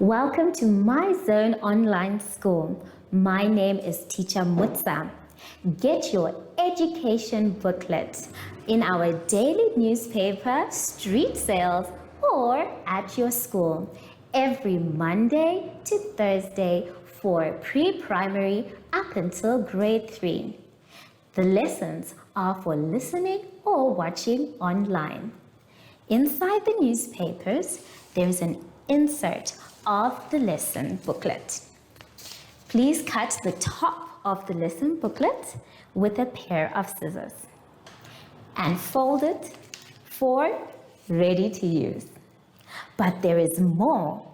Welcome to My Zone Online School. My name is Teacher Mutsa. Get your education booklet in our daily newspaper, street sales, or at your school every Monday to Thursday for pre-primary up until grade 3. The lessons are for listening or watching online. Inside the newspapers, there is an insert of the lesson booklet. Please cut the top of the lesson booklet with a pair of scissors and fold it for ready to use. But there is more.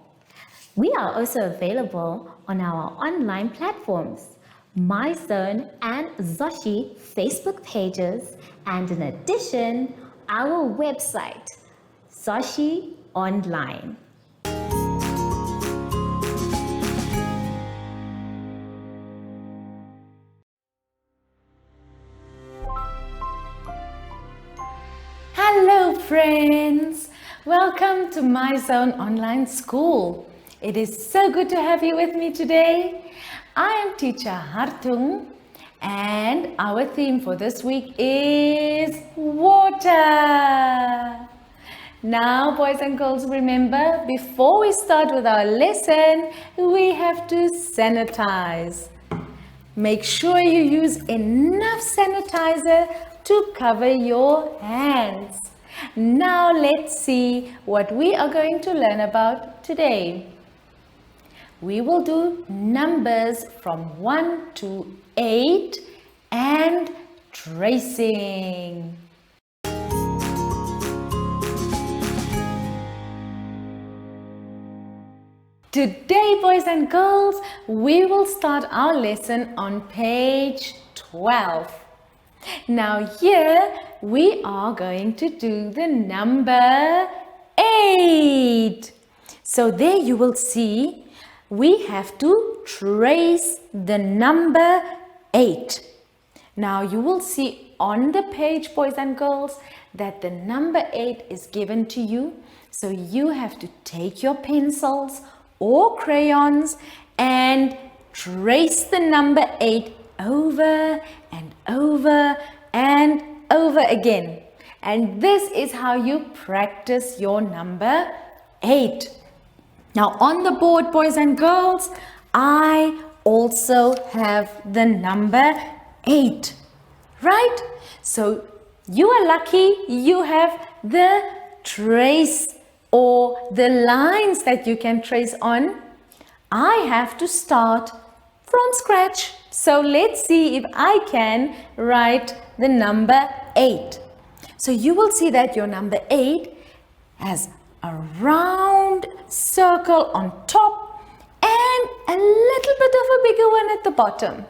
We are also available on our online platforms, MyZone and Zoshi Facebook pages, and in addition, our website, Zoshi Online. Hello friends, welcome to My Zone Online School. It is so good to have you with me today. I am Teacher Hartung and our theme for this week is water. Now boys and girls, remember, before we start with our lesson, we have to sanitize. Make sure you use enough sanitizer to cover your hands. Now let's see what we are going to learn about today. We will do numbers from 1 to 8 and tracing. Today, boys and girls, we will start our lesson on page 12. Now here we are going to do the number 8. So there you will see we have to trace the number 8. Now you will see on the page, boys and girls, that the number 8 is given to you. So you have to take your pencils or crayons and trace the number 8 over and over and over again. And this is how you practice your number 8. Now on the board, boys and girls, I also have the number 8, right? So you are lucky you have the trace or the lines that you can trace on. I have to start from scratch. So let's see if I can write the number 8. So you will see that your number 8 has a round circle on top and a little bit of a bigger one at the bottom.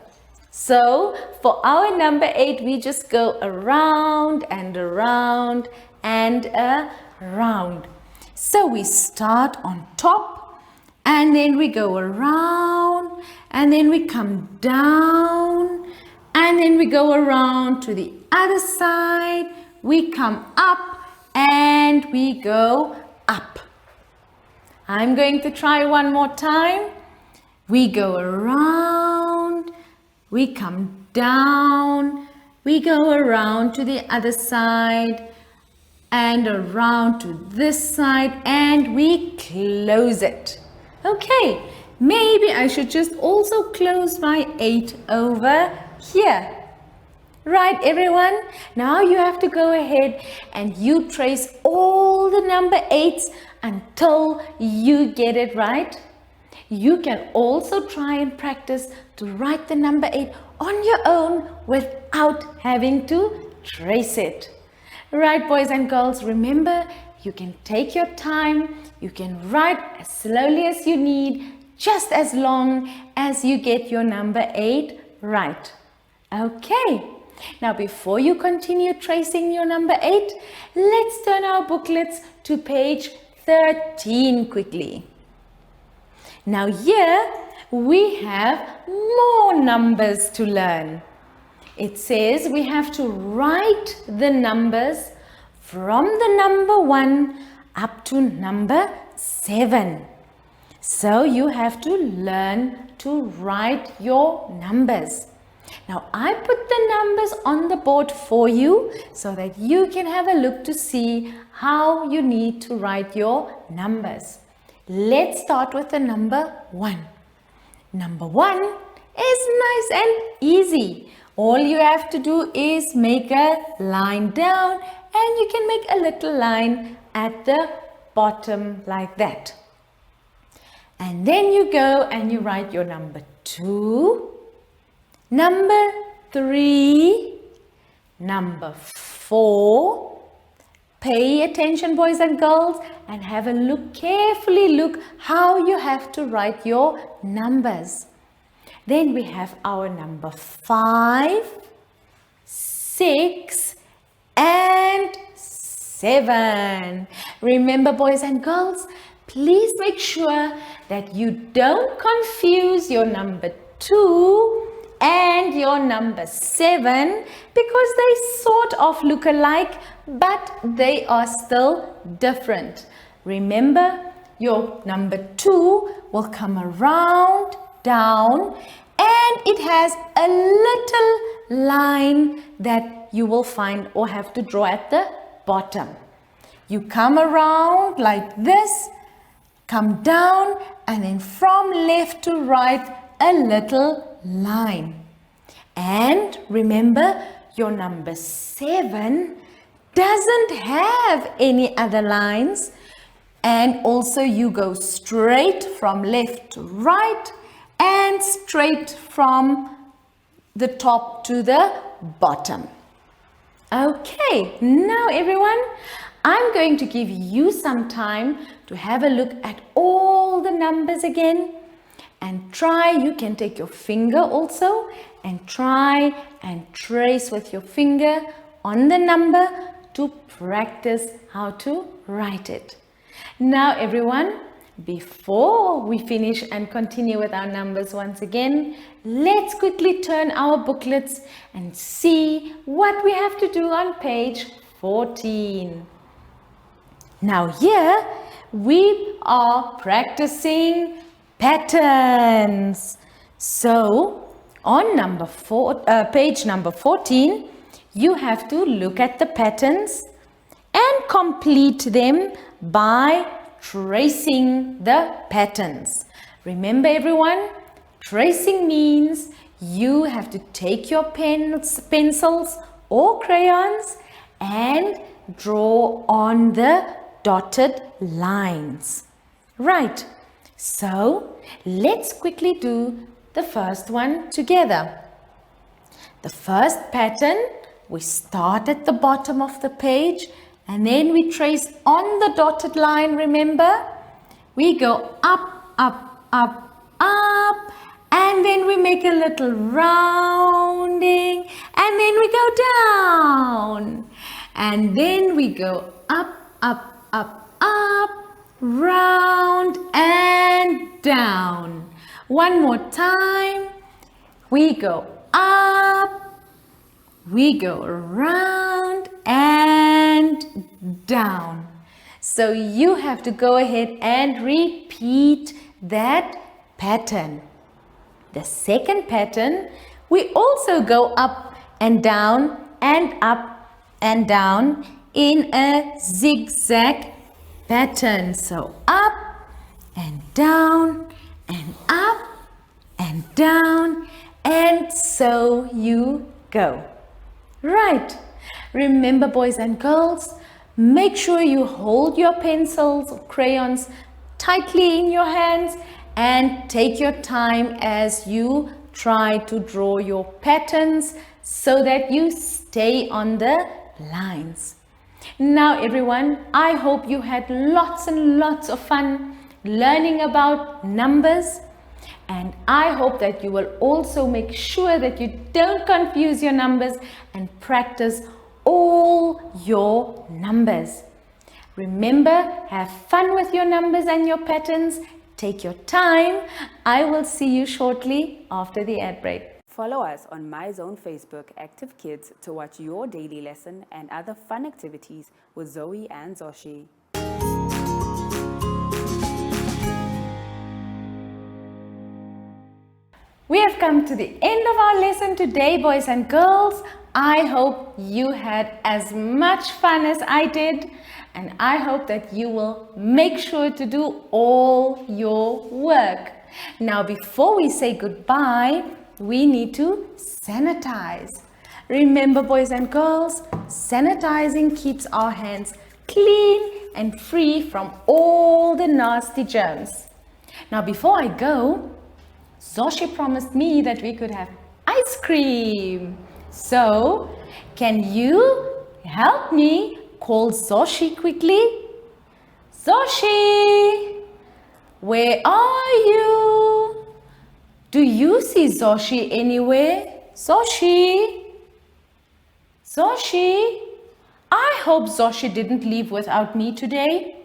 So for our number 8, we just go around and around and around. So we start on top and then we go around and then we come down and then we go around to the other side. We come up and we go up. I'm going to try one more time. We go around, we come down, we go around to the other side and around to this side and we close it. Okay, maybe I should just also close my 8 over here. Right, everyone? Now you have to go ahead and you trace all the number 8s until you get it right. You can also try and practice to write the number 8 on your own without having to trace it. Right, boys and girls, remember, you can take your time. You can write as slowly as you need, just as long as you get your number 8 right. Okay, now before you continue tracing your number 8, let's turn our booklets to page 13 quickly. Now here we have more numbers to learn. It says we have to write the numbers from the number 1 up to number 7. So you have to learn to write your numbers. Now I put the numbers on the board for you so that you can have a look to see how you need to write your numbers. Let's start with the number 1. Number 1 is nice and easy. All you have to do is make a line down, and you can make a little line at the bottom like that. And then you go and you write your number 2, number 3, number 4. Pay attention, boys and girls, and have a look, carefully look how you have to write your numbers. Then we have our number 5, 6, and 7. Remember, boys and girls, please make sure that you don't confuse your number 2 and your number 7, because they sort of look alike, but they are still different. Remember, your number 2 will come around, down, and it has a little line that you will find or have to draw at the bottom. You come around like this, come down, and then from left to right, a little line. And remember, your number 7 doesn't have any other lines, and also you go straight from left to right and straight from the top to the bottom. Okay, now everyone, I'm going to give you some time to have a look at all the numbers again. And try, you can take your finger also and try and trace with your finger on the number to practice how to write it. Now everyone, before we finish and continue with our numbers once again, let's quickly turn our booklets and see what we have to do on page 14. Now here we are practicing patterns. So on page number 14, you have to look at the patterns and complete them by tracing the patterns. Remember everyone, tracing means you have to take your pencils or crayons and draw on the dotted lines. Right. So, let's quickly do the first one together. The first pattern, we start at the bottom of the page and then we trace on the dotted line, remember? We go up, up, up, up, and then we make a little rounding, and then we go down, and then we go up, up, up, up, round and down. One more time. We go up, we go around and down. So you have to go ahead and repeat that pattern. The second pattern, we also go up and down and up and down in a zigzag pattern. So up and down and up and down, and so you go. Right. Remember, boys and girls, make sure you hold your pencils or crayons tightly in your hands and take your time as you try to draw your patterns so that you stay on the lines. Now everyone, I hope you had lots and lots of fun learning about numbers, and I hope that you will also make sure that you don't confuse your numbers and practice all your numbers. Remember, have fun with your numbers and your patterns. Take your time. I will see you shortly after the ad break. Follow us on MyZone Facebook Active Kids to watch your daily lesson and other fun activities with Zoe and Zoshi. come to the end of our lesson today, boys and girls. I hope you had as much fun as I did, and I hope that you will make sure to do all your work. Now, before we say goodbye, we need to sanitize. Remember, boys and girls, sanitizing keeps our hands clean and free from all the nasty germs. Now, before I go, Zoshi promised me that we could have ice cream. So, can you help me call Zoshi quickly? Zoshi, where are you? Do you see Zoshi anywhere? Zoshi? Zoshi? I hope Zoshi didn't leave without me today.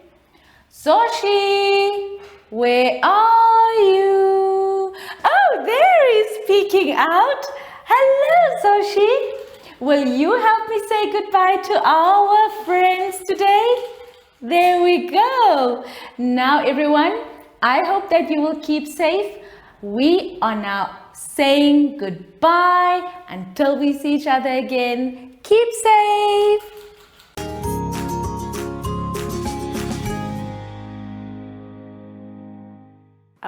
Zoshi, where are you? Oh, there he is peeking out. Hello, Zoshi. Will you help me say goodbye to our friends today? There we go. Now, everyone, I hope that you will keep safe. We are now saying goodbye until we see each other again. Keep safe.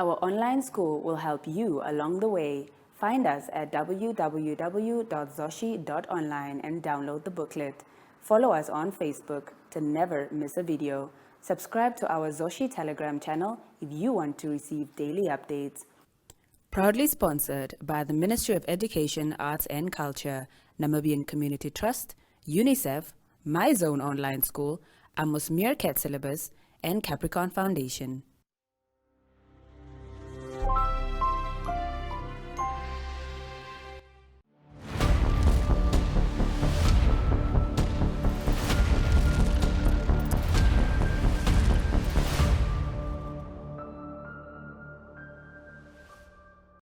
Our online school will help you along the way. Find us at www.zoshi.online and download the booklet. Follow us on Facebook to never miss a video. Subscribe to our Zoshi Telegram channel if you want to receive daily updates. Proudly sponsored by the Ministry of Education, Arts and Culture, Namibian Community Trust, UNICEF, My Zone Online School, Amos Meerkat Syllabus, and Capricorn Foundation.